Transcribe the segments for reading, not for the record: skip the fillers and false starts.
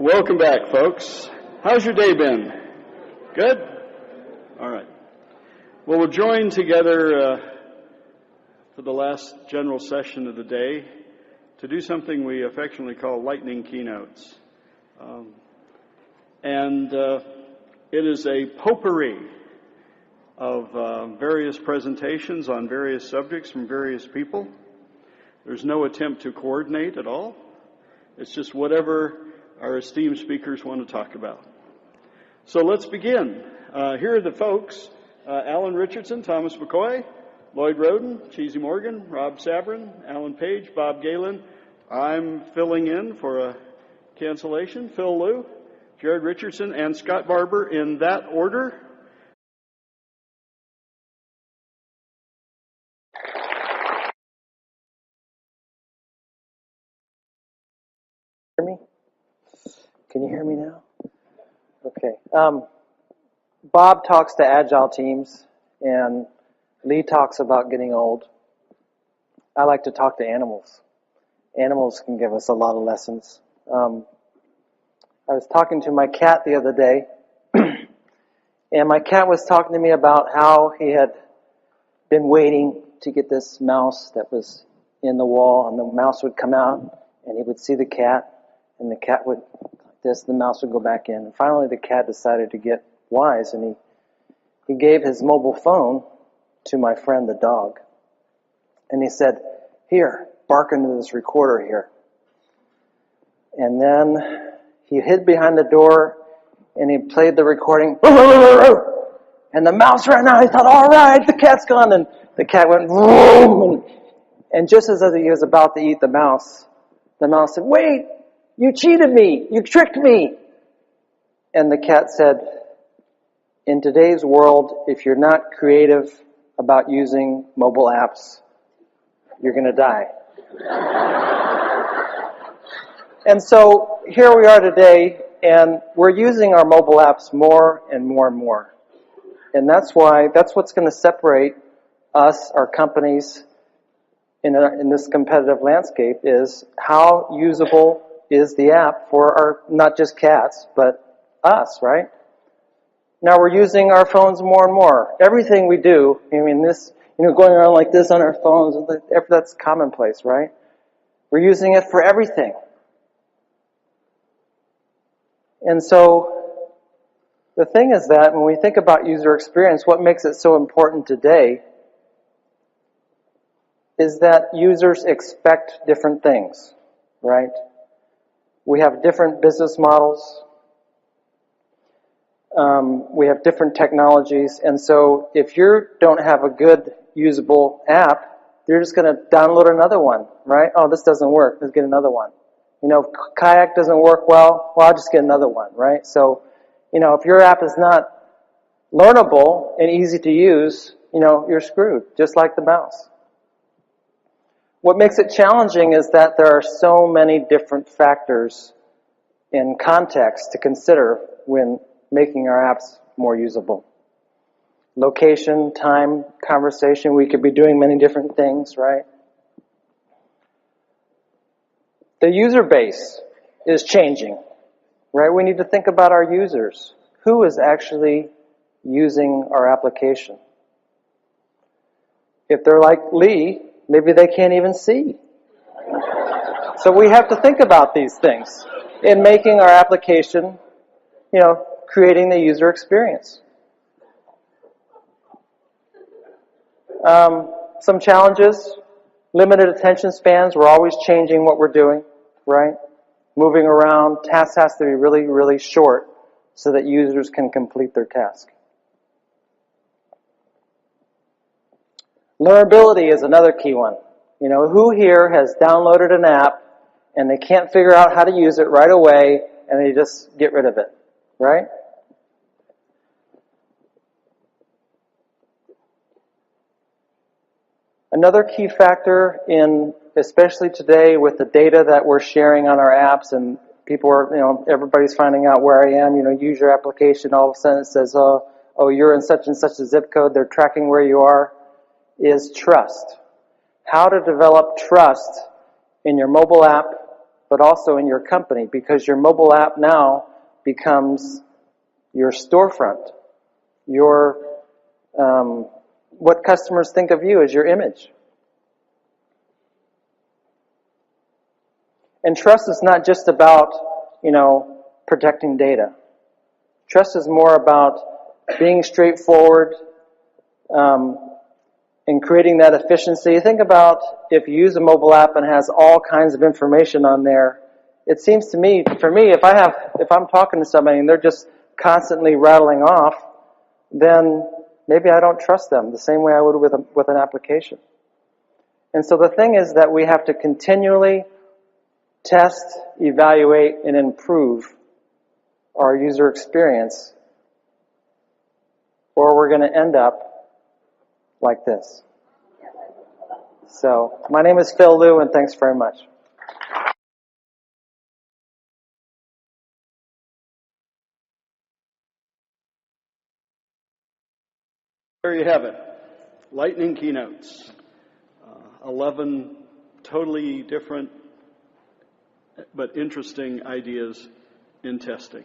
Welcome back, folks. How's your day been? Good? All right. Well, we'll join together for the last general session of the day to do something we affectionately call Lightning Keynotes. It is a potpourri of various presentations on various subjects from various people. There's no attempt to coordinate at all. It's just whatever our esteemed speakers want to talk about. So let's begin. Here are the folks: Alan Richardson, Thomas McCoy, Lloyd Roden, Cheesy Morgan, Rob Sabrin, Alan Page, Bob Galen. I'm filling in for a cancellation. Phil Liu, Jared Richardson, and Scott Barber in that order. Can you hear me now? Okay. Bob talks to agile teams, and Lee talks about getting old. I like to talk to animals. Animals can give us a lot of lessons. I was talking to my cat the other day, and my cat was talking to me about how he had been waiting to get this mouse that was in the wall, and the mouse would come out, and he would see the cat, and the cat would the mouse would go back in. And finally the cat decided to get wise, and he gave his mobile phone to my friend the dog. And he said, "Here, bark into this recorder here." And then he hid behind the door and he played the recording. And the mouse ran out. He thought, "All right, the cat's gone." And the cat went, and just as he was about to eat the mouse said, "Wait! You cheated me! You tricked me!" And the cat said, "In today's world, if you're not creative about using mobile apps, you're going to die." And so here we are today, and we're using our mobile apps more and more and more. And that's what's going to separate us, our companies, in this competitive landscape, is how usable is the app for our, not just cats, but us, right? Now we're using our phones more and more. Everything we do, going around like this on our phones, that's commonplace, right? We're using it for everything. And so the thing is that when we think about user experience, what makes it so important today is that users expect different things, right? We have different business models. We have different technologies. And so if you don't have a good, usable app, you're just going to download another one, right? Oh, this doesn't work. Let's get another one. If Kayak doesn't work well, I'll just get another one, right? So, if your app is not learnable and easy to use, you're screwed, just like the mouse. What makes it challenging is that there are so many different factors in context to consider when making our apps more usable. Location, time, conversation, we could be doing many different things, right? The user base is changing, right? We need to think about our users. Who is actually using our application? If they're like Lee, maybe they can't even see. So we have to think about these things in making our application, creating the user experience. Some challenges: limited attention spans. We're always changing what we're doing, right? Moving around. Tasks has to be really, really short so that users can complete their task. Learnability is another key one. Who here has downloaded an app and they can't figure out how to use it right away and they just get rid of it, right? Another key factor especially today with the data that we're sharing on our apps, and people are, everybody's finding out where I am, use your application, all of a sudden it says, oh, you're in such and such a zip code, they're tracking where you are, is trust. How to develop trust in your mobile app, but but also in your company, because your mobile app now becomes your storefront, your what customers think of you as your image. And trust is not just about, protecting data. Trust is more about being straightforward, and creating that efficiency. Think about if you use a mobile app and has all kinds of information on there. It seems to me, for me, if I'm talking to somebody and they're just constantly rattling off, then maybe I don't trust them the same way I would with an application. And so the thing is that we have to continually test, evaluate, and improve our user experience, or we're going to end up like this. So, my name is Phil Liu, and thanks very much. There you have it. Lightning Keynotes. 11 totally different but interesting ideas in testing.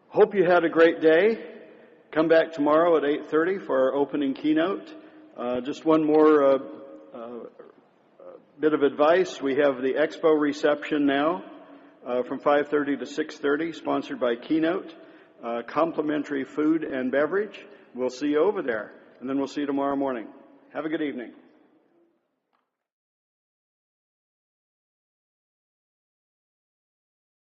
Hope you had a great day. Come back tomorrow at 8:30 for our opening keynote. Just one more bit of advice. We have the expo reception now from 5:30 to 6:30, sponsored by Keynote. Complimentary food and beverage. We'll see you over there, and then we'll see you tomorrow morning. Have a good evening.